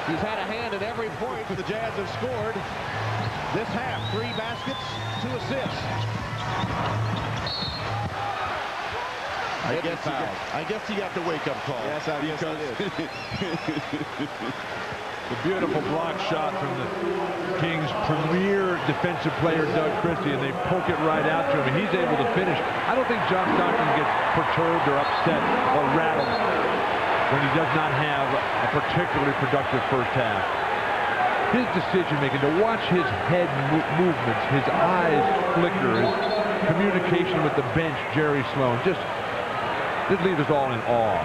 He's had a hand in every point the Jazz have scored this half. 3 baskets, 2 assists. I guess he got the wake-up call. Yes, I guess I did. The beautiful block shot from the Kings' premier defensive player, Doug Christie, and they poke it right out to him, and he's able to finish. I don't think John Stockton gets perturbed or upset or rattled when he does not have a particularly productive first half. His decision-making, to watch his head movements, his eyes flicker, his communication with the bench, Jerry Sloan, just leaves us all in awe.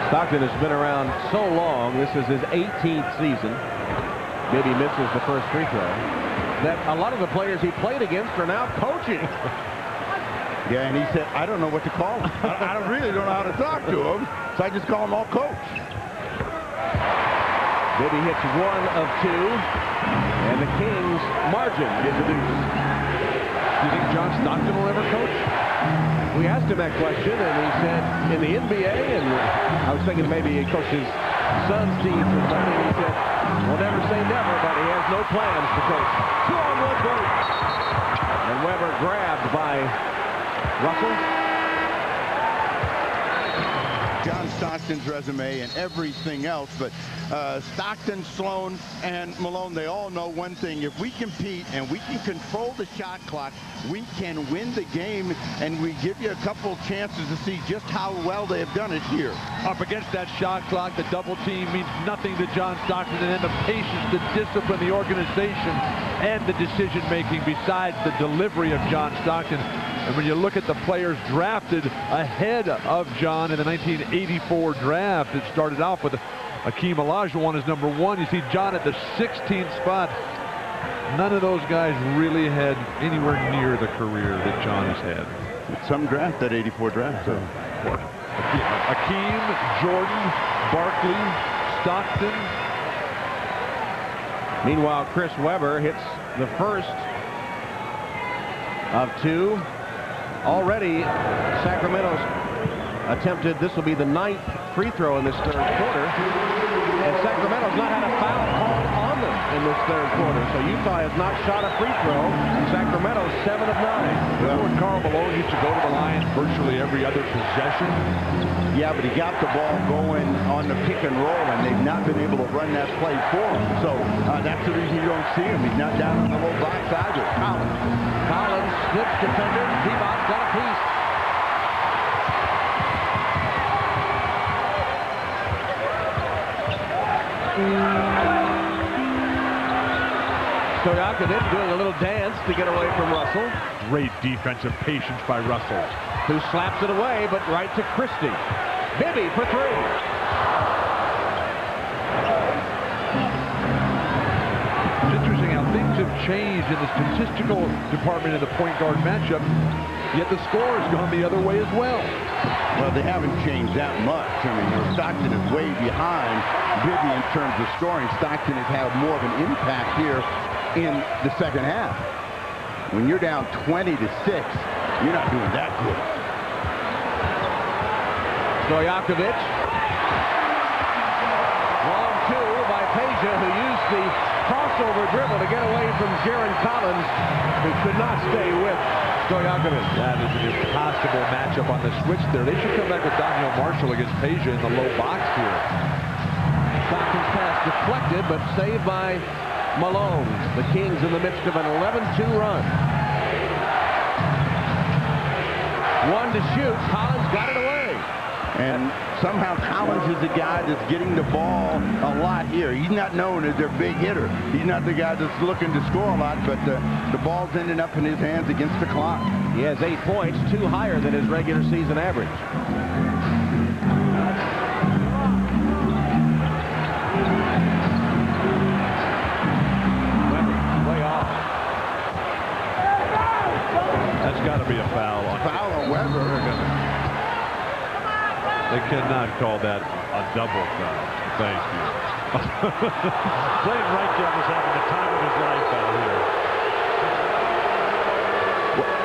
Stockton has been around so long. This is his 18th season. Maybe misses the first free throw. That a lot of the players he played against are now coaching. Yeah, and he said, I don't know what to call him. I really don't know how to talk to him, so I just call him all coach. Bibby hits 1 of 2, and the Kings' margin is reduced. Do you think John Stockton will ever coach? We asked him that question, and he said in the NBA, and I was thinking maybe he coached his son's team or something. He said, we'll never say never, but he has no plans to coach. 2-on-1 break. And Weber grabbed by Russell. John Stockton's resume and everything else, but Stockton, Sloan, and Malone, they all know one thing. If we compete and we can control the shot clock, we can win the game, and we give you a couple chances to see just how well they have done it here. Up against that shot clock, the double team means nothing to John Stockton, and then the patience, the discipline, the organization, and the decision-making besides the delivery of John Stockton. And when you look at the players drafted ahead of John in the 1984 draft, it started off with Akeem Olajuwon as number 1. You see John at the 16th spot. None of those guys really had anywhere near the career that John has had. Some draft, that 84 draft. So. Akeem, Jordan, Barkley, Stockton. Meanwhile, Chris Webber hits the first of 2. Already, Sacramento's attempted, this will be the 9th free throw in this third quarter. And Sacramento's not had a foul called on them in this third quarter. So Utah has not shot a free throw. Sacramento's 7 of 9. Remember when Karl Malone used to go to the line virtually every other possession? Yeah, but he got the ball going on the pick and roll, and they've not been able to run that play for him. So that's the reason you don't see him. He's not down in the low box either. Collins slips defender. Divac got a piece. Stojakovic doing a little dance to get away from Russell. Great defensive patience by Russell, who slaps it away, but right to Christie. Bibby for 3. It's interesting how things have changed in the statistical department in the point guard matchup, yet the score has gone the other way as well. Well, they haven't changed that much. I mean, Stockton is way behind Bibby in terms of scoring. Stockton has had more of an impact here in the second half. When you're down 20 to 6, you're not doing that good. Stojakovic. Long 2 by Peja, who used the crossover dribble to get away from Jaron Collins, who could not stay with Stojakovic. That is an impossible matchup on the switch there. They should come back with Daniel Marshall against Peja in the low box here. Stockton's pass deflected, but saved by Malone. The Kings in the midst of an 11-2 run. 1 to shoot. Collins got it away. And somehow Collins is the guy that's getting the ball a lot here. He's not known as their big hitter. He's not the guy that's looking to score a lot, but the ball's ending up in his hands against the clock. He has 8 points, 2 higher than his regular season average. Way off. That's got to be a foul. Foul on Weber. They cannot call that a double foul. Thank you. Playing right down was having the time of his life out here.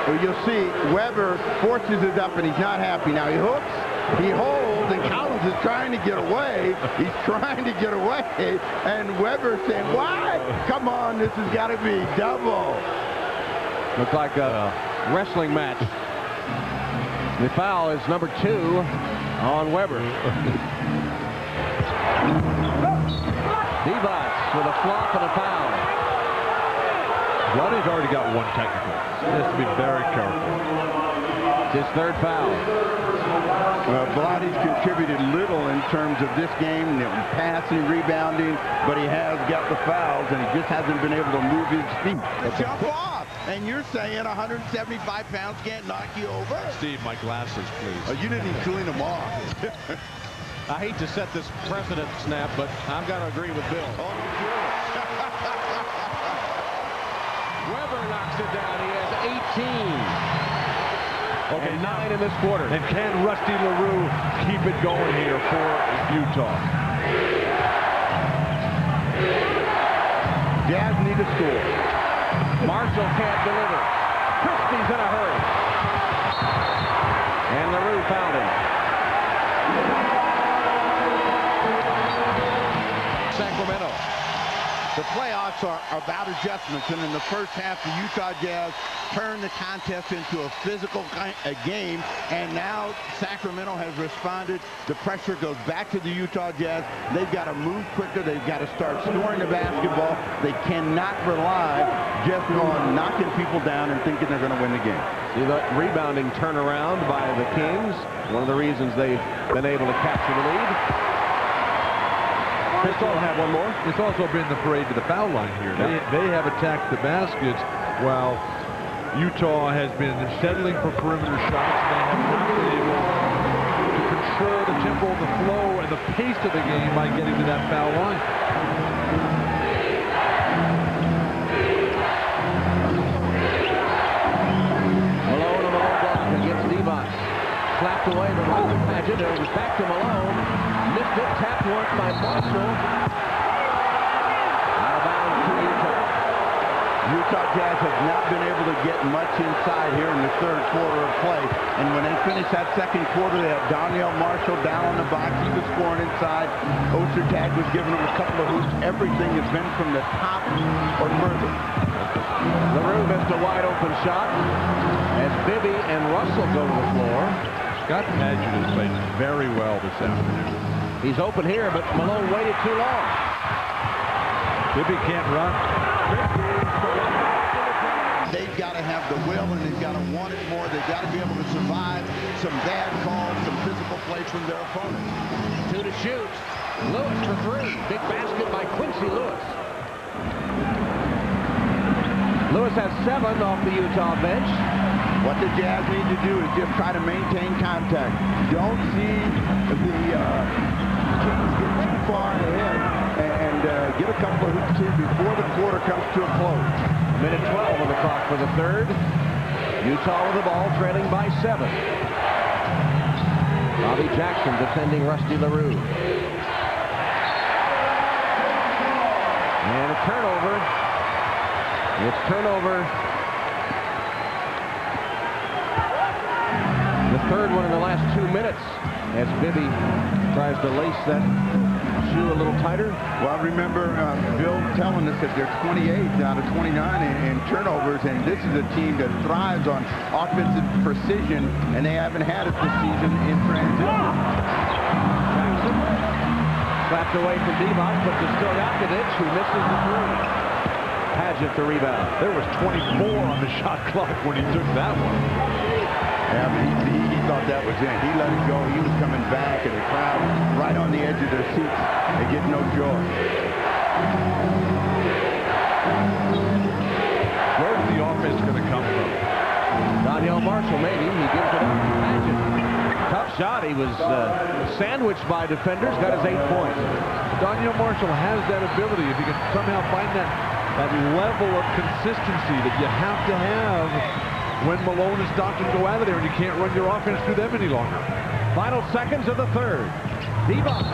Well, you'll see Weber forces it up, and he's not happy. Now he hooks, He holds, and Collins is trying to get away. He's trying to get away, and Weber saying, "Why? Come on, this has got to be double." Looks like a wrestling match. The foul is number 2 on Weber. Devos with a flop and a foul. Vladdy's already got 1 technical. He has to be very careful. It's his 3rd foul. Vladdy's contributed little in terms of this game, passing, rebounding, but he has got the fouls, and he just hasn't been able to move his feet. Jump off, and you're saying 175 pounds can't knock you over? Steve, my glasses, please. Oh, you didn't even clean them off. I hate to set this precedent, Snap, but I'm going to agree with Bill. Weber knocks it down. He has 18. Okay, 9 in this quarter. And can Rusty LaRue keep it going here for Utah? Jazz need a score. Marshall can't deliver. Christie's in a hurry. And LaRue fouled him. Sacramento. The playoffs are about adjustments, and in the first half, the Utah Jazz turned the contest into a physical game, and now Sacramento has responded. The pressure goes back to the Utah Jazz. They've got to move quicker. They've got to start scoring the basketball. They cannot rely just on knocking people down and thinking they're going to win the game. See the rebounding turnaround by the Kings. One of the reasons they've been able to capture the lead. Pistol have one more. It's also been the parade to the foul line here. They have attacked the baskets while Utah has been settling for perimeter shots. They have not been able to control the tempo, the flow, and the pace of the game by getting to that foul line. Malone on the low block against Devos. Slapped away the right Paget. It was back to Malone. Missed it, tapped once by Marshall. Out of bounds to Utah. Utah Jazz have not been able to get much inside here in the 3rd quarter of play. And when they finished that 2nd quarter, they had Donnell Marshall down on the box. He was scoring inside. Ostertag was giving them a couple of hoops. Everything has been from the top or further. LaRue missed a wide open shot as Bibby and Russell go to the floor. Scott Paget has played very well this afternoon. He's open here, but Malone waited too long. Bibby can't run. They've got to have the will, and they've got to want it more. They've got to be able to survive some bad calls, some physical play from their opponent. 2 to shoot. Lewis for 3. Big basket by Quincy Lewis. Lewis has 7 off the Utah bench. What the Jazz need to do is just try to maintain contact. Don't see the Kings get too far ahead and get a couple of hoops here before the quarter comes to a close. Minute 12 on the clock for the 3rd. Utah with the ball, trailing by 7. Bobby Jackson defending Rusty LaRue. And a turnover. It's turnover. The 3rd one in the last 2 minutes as Bibby tries to lace that shoe a little tighter. Well, remember Bill telling us that they're 28 out of 29 in turnovers, and this is a team that thrives on offensive precision, and they haven't had it this season in transition. Jackson slapped away from Devos, but to Stojakovic, who misses the 3. Paget the rebound. There was 24 on the shot clock when he took that one. Yeah, but he thought that was in. He let it go. He was coming back, and the crowd right on the edge of their seats. They get no joy. Where's the offense going to come from? Donnell Marshall, maybe. He gives it up to Paget. Tough shot. He was sandwiched by defenders. Got his 8 points. Donnell Marshall has that ability. If he can somehow find that level of consistency that you have to have when Malone and Stockton go out of there and you can't run your offense through them any longer. Final seconds of the 3rd. Devos.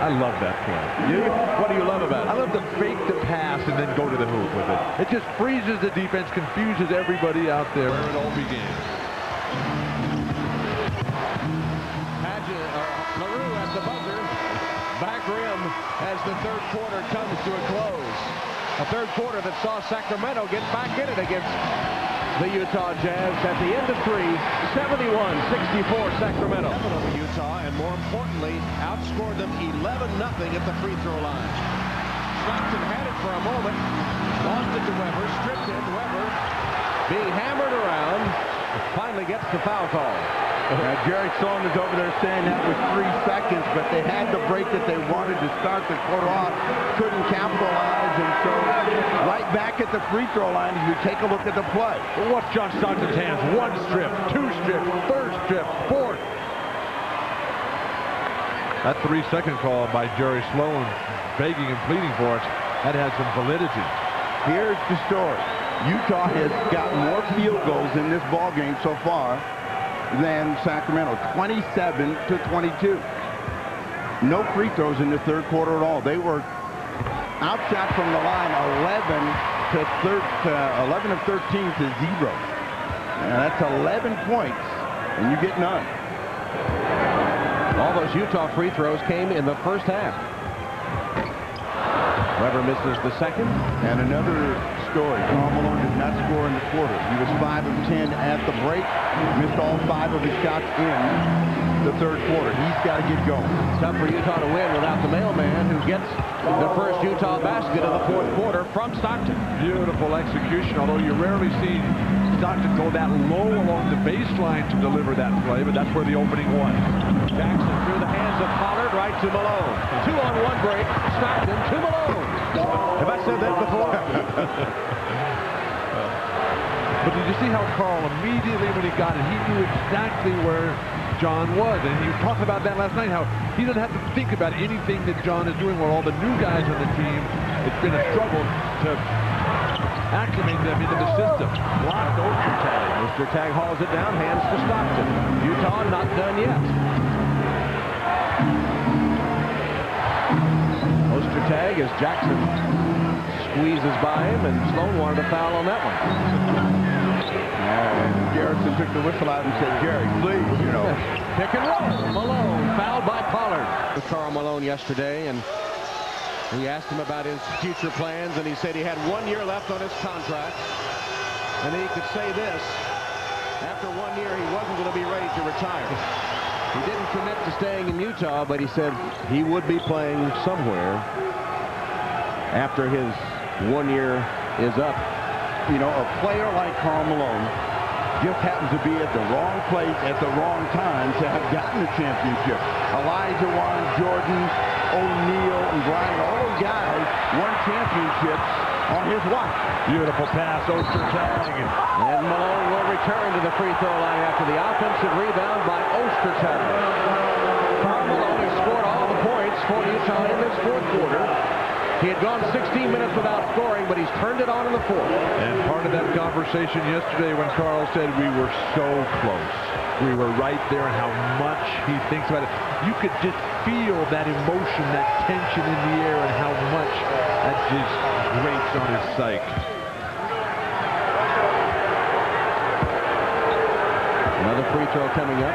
I love that play. Do you? What do you love about it? I love to fake the pass and then go to the hoop with it. It just freezes the defense, confuses everybody out there. Where it all began. LaRue at the buzzer. Back rim as the third quarter comes to a close. A third quarter that saw Sacramento get back in it against the Utah Jazz at the end of three, 71-64 Sacramento. Over Utah, and more importantly, outscored them 11-0 at the free throw line. Stockton had it for a moment, lost it to Weber, stripped it. Weber being hammered around, finally gets the foul call. Jerry Sloan is over there saying that was 3 seconds, but they had the break that they wanted to start the quarter off, couldn't capitalize, and so right back at the free throw line as you take a look at the play. What's John Stockton's hands? 1 strip, 2 strip, 3rd strip, 4th. That 3-second call by Jerry Sloan, begging and pleading for it, that has some validity. Here's the story. Utah has got more field goals in this ball game so far than Sacramento, 27-22. No free throws in the third quarter at all. They were outshot from the line 11 of 13 to 0. That's 11 points, and you get none. All those Utah free throws came in the first half. Weber misses the second. And another story. Karl Malone did not score in the quarter. He was 5 of 10 at the break. Missed all 5 of his shots in the third quarter. He's got to get going. Tough for Utah to win without the mailman, who gets the first Utah basket of the fourth quarter from Stockton. Beautiful execution, although you rarely see Stockton go that low along the baseline to deliver that play, but that's where the opening was. Jackson through the hands of Pollard, right to Malone. 2-on-1 break. Stockton to Malone. Have I said that before? But did you see how Karl immediately when he got it, he knew exactly where John was. And you talked about that last night, how he doesn't have to think about anything that John is doing, where all the new guys on the team, it's been a struggle to acclimate them into the system. Blocked Ostertag. Ostertag hauls it down, hands to Stockton. Utah not done yet. Ostertag as Jackson squeezes by him, and Sloan wanted a foul on that one. And Garrison took the whistle out and said, Jerry, please, you know. Pick and roll. Malone fouled by Pollard. With Karl Malone yesterday, and we asked him about his future plans, and he said he had 1 year left on his contract, and he could say this: after 1 year, he wasn't going to be ready to retire. He didn't commit to staying in Utah, but he said he would be playing somewhere after his 1 year is up. You know, a player like Karl Malone just happens to be at the wrong place at the wrong time to have gotten a championship. Elijah Wan, Jordan, O'Neal, and Bryant, all those guys won championships on his watch. Beautiful pass, Ostertag. And Malone will return to the free throw line after the offensive rebound by Ostertag. Karl Malone has scored all the points for Utah in this fourth quarter. He had gone 16 minutes without scoring, but he's turned it on in the fourth. And part of that conversation yesterday when Karl said we were so close. We were right there, and how much he thinks about it. You could just feel that emotion, that tension in the air, and how much that just grates on his psyche. Another free throw coming up.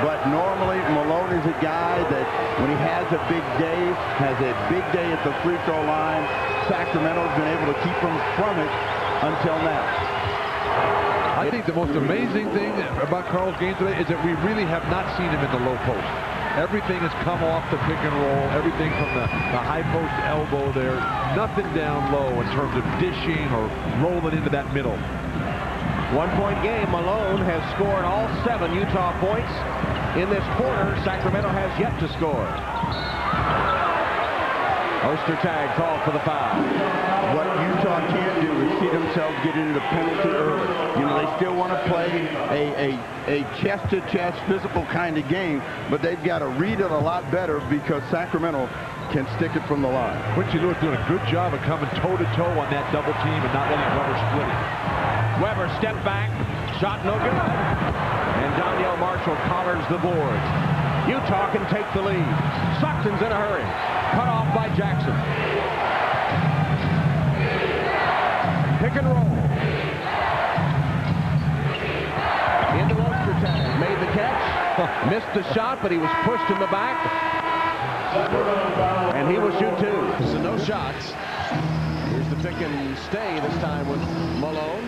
But normally, Malone is a guy that, when he has a big day at the free throw line. Sacramento's been able to keep him from it until now. I think the most amazing thing about Karl's game today is that we really have not seen him in the low post. Everything has come off the pick and roll, everything from the high post elbow there, nothing down low in terms of dishing or rolling into that middle. 1 point game. Malone has scored all 7 Utah points in this quarter. Sacramento has yet to score. Ostertag called for the foul. What Utah can't do is see themselves get into the penalty early. You know, they still want to play a chest-to-chest physical kind of game, but they've got to read it a lot better because Sacramento can stick it from the line. Quincy Lewis doing a good job of coming toe-to-toe on that double team and not letting Weber split it. Weber step back, shot no good. And Donyell Marshall collars the board. Utah can take the lead. Stockton's in a hurry. Cut off by Jackson. Pick and roll. Into Missed the shot, but he was pushed in the back. And he will shoot 2. So no shots. Here's the pick and stay this time with Malone.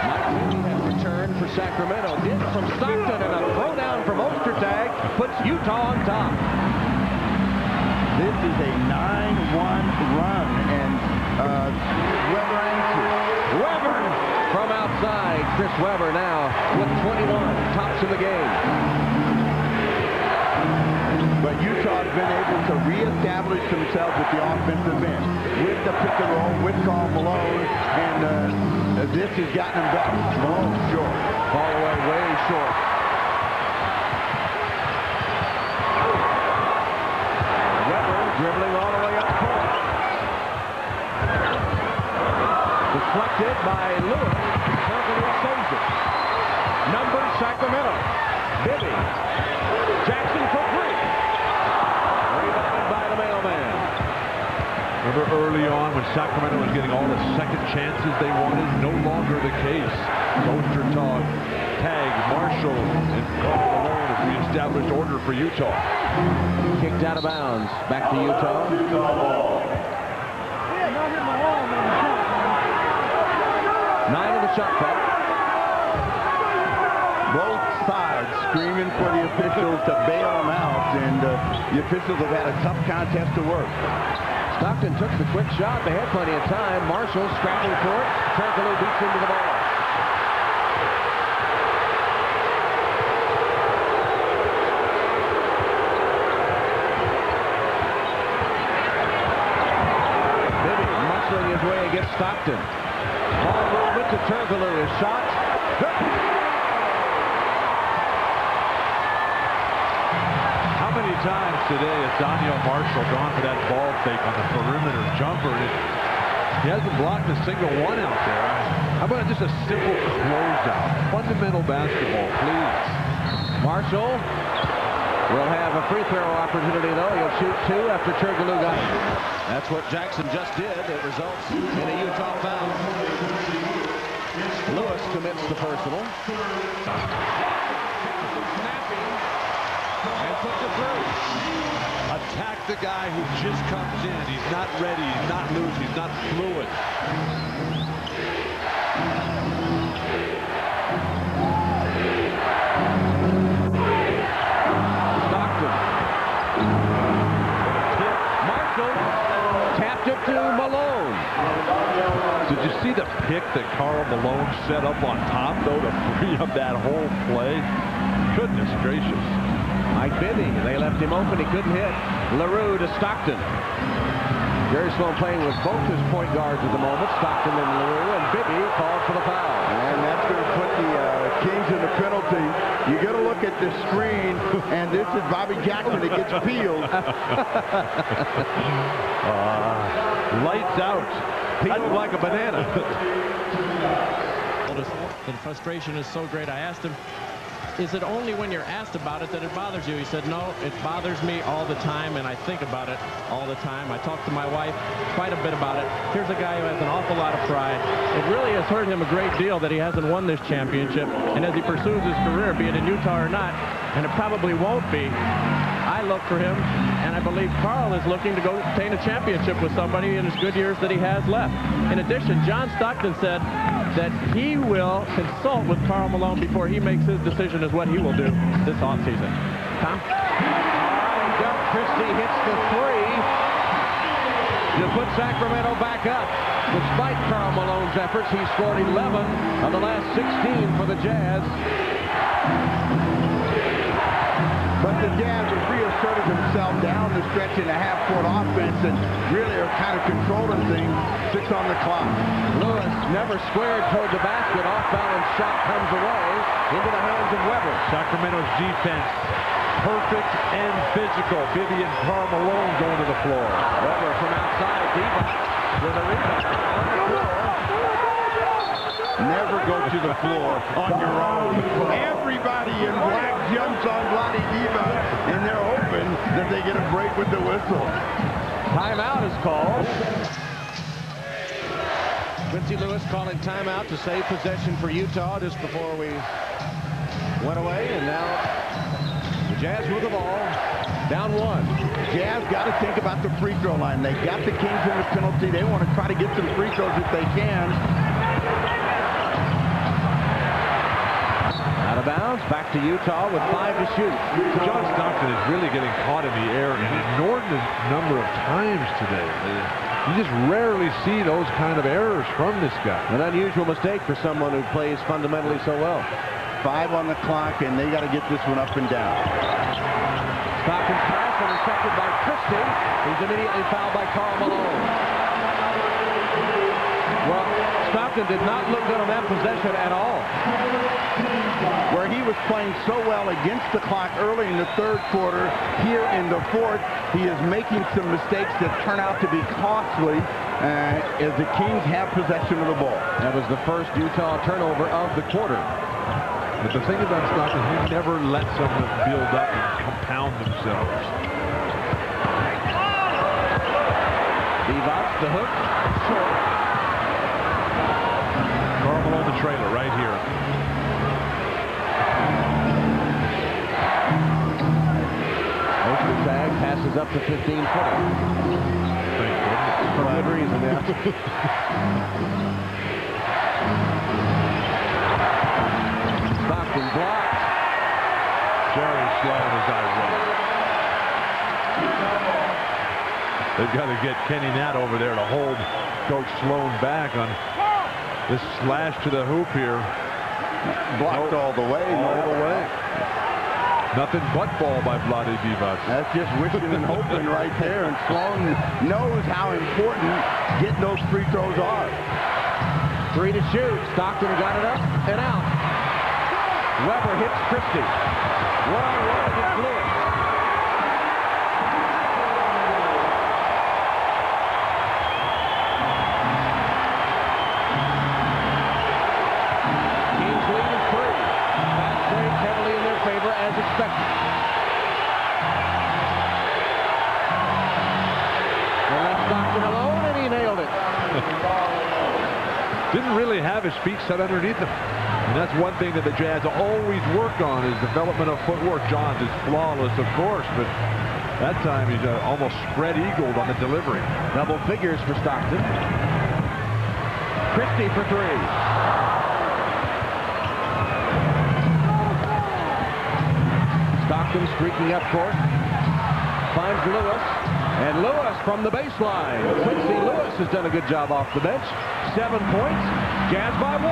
Mike Bibby had returned for Sacramento. Did from Stockton, and a throwdown from Ostertag puts Utah on top. This is a 9-1 run, and Weber answers. Weber from outside. Chris Weber now with 21. Tops of the game. But Utah has been able to reestablish themselves with the offensive end, with the pick and roll, with Karl Malone, and this has gotten them better. Malone short. Ball away way short. Weber dribbling all the way up court. Deflected by Lewis. Certainly saves it. Number Sacramento. Bibby. Jackson for 3. Rebounded by the mailman. Remember early on when Sacramento was getting all the second chances they wanted? No longer the case. Ostertag, Tag, Marshall, and Karl Malone has reestablished order for Utah. Kicked out of bounds. Back to Utah. 9 in the shot clock. Both sides screaming for the officials to bail them out, and the officials have had a tough contest to work. Stockton took the quick shot. They had plenty of time. Marshall scrapping for it. Turkoglu beats into the ball. Bibby muscling his way against Stockton. Ball movement to Turkoglu. His shot. How many times today has Daniel Marshall gone for that ball fake on the perimeter jumper? He hasn't blocked a single one out there. How about just a simple closeout? Fundamental basketball, please. Marshall will have a free throw opportunity, though. He'll shoot 2 after Turkoglu got it. That's what Jackson just did. It results in a Utah foul. Lewis commits the personal. And puts it through. Attack the guy who just comes in. He's not ready. He's not loose. He's not fluid. Stockton. Marshall tapped it to Malone. Did you see the pick that Karl Malone set up on top, though, to free up that whole play? Goodness gracious. Mike Bibby, they left him open. He couldn't hit. LaRue to Stockton. Jerry Sloan playing with both his point guards at the moment, Stockton and LaRue, and Bibby called for the foul. And that's going to put the Kings in the penalty. You got to look at the screen, and this is Bobby Jackson that gets peeled. Lights out. Peeled like a banana. The frustration is so great. I asked him, is it only when you're asked about it that it bothers you? He said, no, it bothers me all the time, and I think about it all the time. I talk to my wife quite a bit about it. Here's a guy who has an awful lot of pride. It really has hurt him a great deal that he hasn't won this championship, and as he pursues his career, be it in Utah or not, and it probably won't be, I look for him, and I believe Karl is looking to go obtain a championship with somebody in his good years that he has left. In addition, John Stockton said that he will consult with Karl Malone before he makes his decision as what he will do this offseason. Tom? Doug Christie hits the 3 to put Sacramento back up. Despite Karl Malone's efforts, he scored 11 of the last 16 for the Jazz. But the Jazz have reasserted themselves down the stretch in a half-court offense and really are kind of controlling things. 6 on the clock. Lewis never squared toward the basket. Off-balance shot comes away into the hands of Weber. Sacramento's defense, perfect and physical. Bibby and Karl Malone going to the floor. Weber from outside, deep with a rebound on the floor. Never go to the floor on your own. Everybody in black jumps on Vlade Diva, and they're hoping that they get a break with the whistle. Timeout is called. Quincy Lewis calling timeout to save possession for Utah just before we Went away, and now the Jazz with the ball. Down 1. Jazz got to think about the free throw line. They got the Kings in the penalty. They want to try to get some free throws if they can. Out of bounds. Back to Utah with 5 to shoot. John Stockton is really getting caught in the air an inordinate number of times today. You just rarely see those kind of errors from this guy. An unusual mistake for someone who plays fundamentally so well. 5 on the clock, and they got to get this one up and down. Stockton's pass intercepted by Christie. He's immediately fouled by Karl Malone. Well, Stockton did not look good on that possession at all. Where he was playing so well against the clock early in the 3rd quarter, here in the 4th, he is making some mistakes that turn out to be costly as the Kings have possession of the ball. That was the first Utah turnover of the quarter. But the thing about Stockton, he never lets them build up and compound themselves. Divac, the hook, short. Karl Malone, the trailer, right here. Ostertag passes up to 15-footer. Thank goodness. For good reason, yeah. Stockton blocked. Jerry Sloan is irate. They've got to get Kenny Nat over there to hold Coach Sloan back on this slash to the hoop here. Blocked all the way. All the way. Nothing but ball by Vlade Divac. That's just wishing and hoping right there. And Sloan knows how important getting those free throws are. 3 to shoot. Stockton got it up and out. Weber hits Christie. 1-on-1 against Lewis. Kings lead is 3. Fast break heavily in their favor as expected. They left Stockton alone and he nailed it. Didn't really have his feet set underneath him. And that's one thing that the Jazz always work on is development of footwork. Johns is flawless, of course, but that time he's almost spread-eagled on the delivery. Double figures for Stockton. Christie for 3. Stockton streaking up court. Finds Lewis. And Lewis from the baseline. Quincy Lewis has done a good job off the bench. 7 points. Jazz by 1.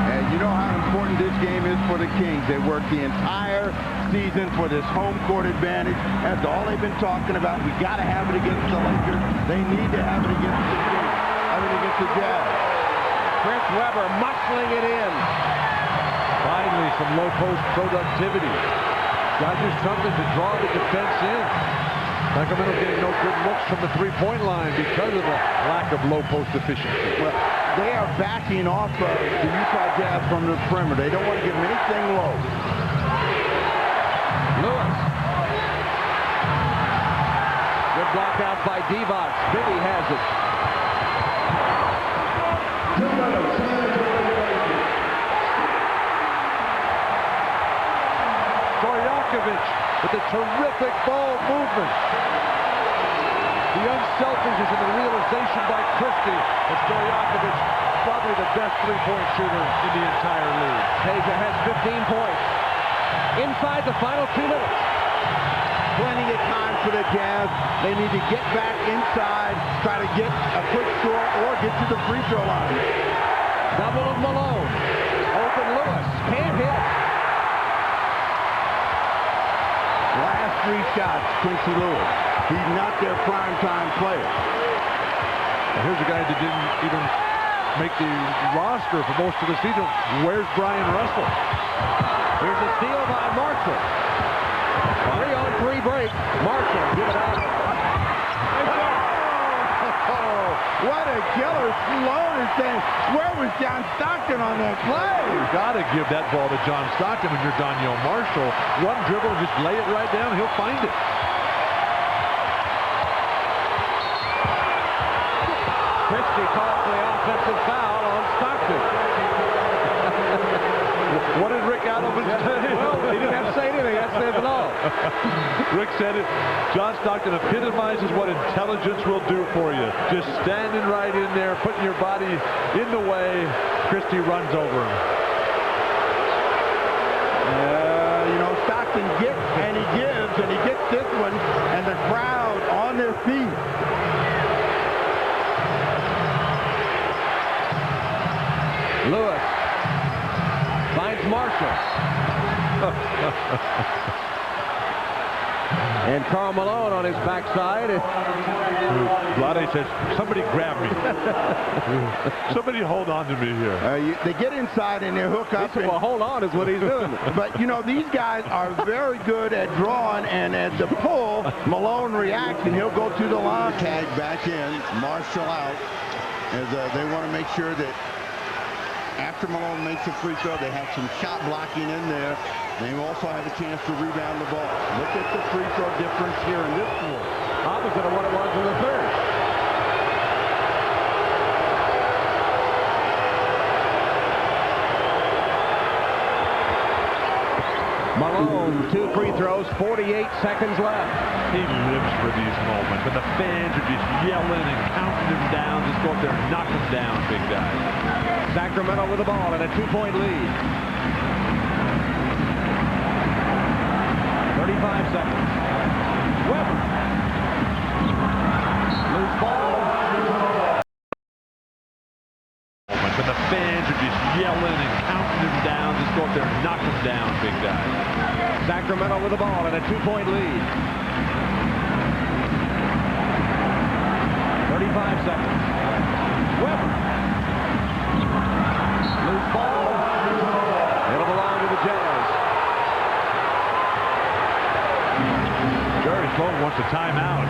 And you know how important this game is for the Kings. They work the entire season for this home court advantage. That's all they've been talking about. We got to have it against the Lakers. They need to have it against the Kings. Against the Jazz. Chris Weber muscling it in. Finally, some low post productivity. Got to do something to draw the defense in. Sacramento getting no good looks from the three-point line because of the lack of low post efficiency. Well, they are backing off the Utah Jazz from the perimeter. They don't want to give them anything low. Lewis. Good block out by Divac. Bibby has it. Stojakovic with a terrific ball movement. The unselfishness and the realization by Christie that Stojakovic probably the best three-point shooter in the entire league. Hager has 15 points. Inside the final 2 minutes. Plenty of time for the Jazz. They need to get back inside, try to get a quick score, or get to the free throw line. Double of Malone. Open Lewis. Can't hit. Last 3 shots, Quincy Lewis. He's not their primetime player. And here's a guy that didn't even make the roster for most of the season. Where's Brian Russell? Here's a steal by Marshall. 3-on-3 break. Marshall, give it out. Oh, what a killer. Sloan is saying, where was John Stockton on that play? You've got to give that ball to John Stockton when you're Daniel Marshall. One dribble, just lay it right down, he'll find it. Christie calls for the offensive foul on Stockton. What did Rick Adams Woman's Day. Well, he didn't have to say anything. That says it all. Rick said it. John Stockton epitomizes what intelligence will do for you. Just standing right in there, putting your body in the way. Christie runs over him. You know, Stockton gets and he gives, and he gets this one, and the crowd on their feet. Lewis finds Marshall. And Karl Malone on his backside. Vlade says, somebody grab me. Somebody hold on to me here. They get inside and they hook up. Said, well, hold on is what he's doing. But, you know, these guys are very good at drawing, and at the pull, Malone reacts, and he'll go to the line. Tag back in, Marshall out, as they want to make sure that after Malone makes a free throw, they have some shot blocking in there. They also have a chance to rebound the ball. Look at the free throw difference here in this quarter. Opposite of what it was in the third. Malone, 2 free throws, 48 seconds left. He lives for these moments, and the fans are just yelling and counting him down. Just go up there and knock him down, big guy. Sacramento with the ball and a 2-point lead. 35 seconds. Weber. Loose ball. But the fans are just yelling and counting him down. Just go up there and knock him down, big guy. Sacramento with the ball and a 2-point lead. 35 seconds. Weber. Loose ball. It'll belong to the Jazz. Jerry Sloan wants a timeout.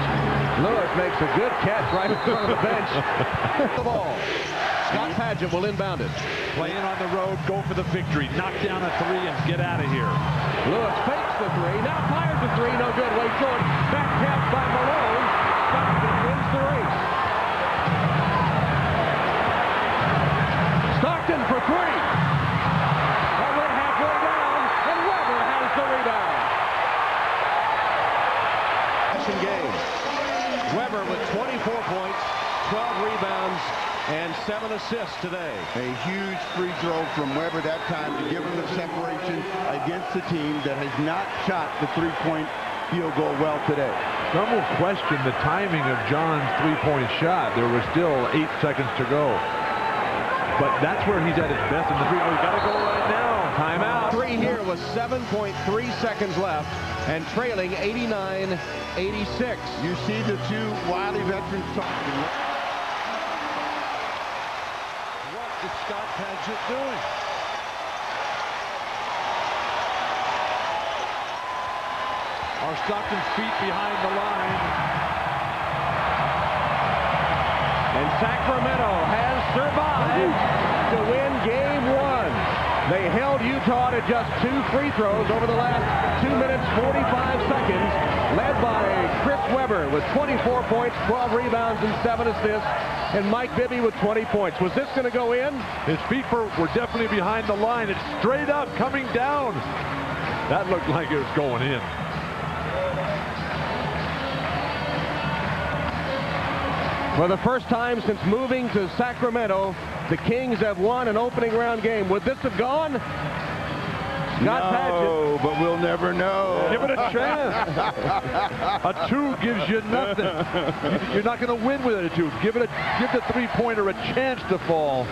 Lewis makes a good catch right in front of the bench. The ball. Scott Padgett will inbound it. Playing on the road, go for the victory. Knock down a 3 and get out of here. Lewis fakes the 3. Now fires the 3. No good. Way short. Back tapped by Malone. Stockton wins the race. Stockton for 3. Went halfway down, and Weber has the rebound. Game. Weber with 24 points, 12 rebounds, and 7 assists today. A huge free throw from Weber that time to give him the separation against the team that has not shot the three-point field goal well today. Some will question the timing of John's three-point shot. There was still 8 seconds to go. But that's where he's at his best in the three. Oh, he's got to go right now. Timeout. 3 here with 7.3 seconds left and trailing 89-86. You see the two wily veterans talking. What is Scott Padgett doing? Are Stockton's feet behind the line? And Sacramento has survived to win Game 1. They held Utah to just 2 free throws over the last 2 minutes, 45 seconds, led by Chris Weber with 24 points, 12 rebounds, and 7 assists, and Mike Bibby with 20 points. Was this going to go in? His feet were definitely behind the line. It's straight up, coming down. That looked like it was going in. For the first time since moving to Sacramento, the Kings have won an opening round game. Would this have gone? Scott Padgett. But we'll never know. Give it a chance. A 2 gives you nothing. You're not going to win with it a 2. Give the three-pointer a chance to fall.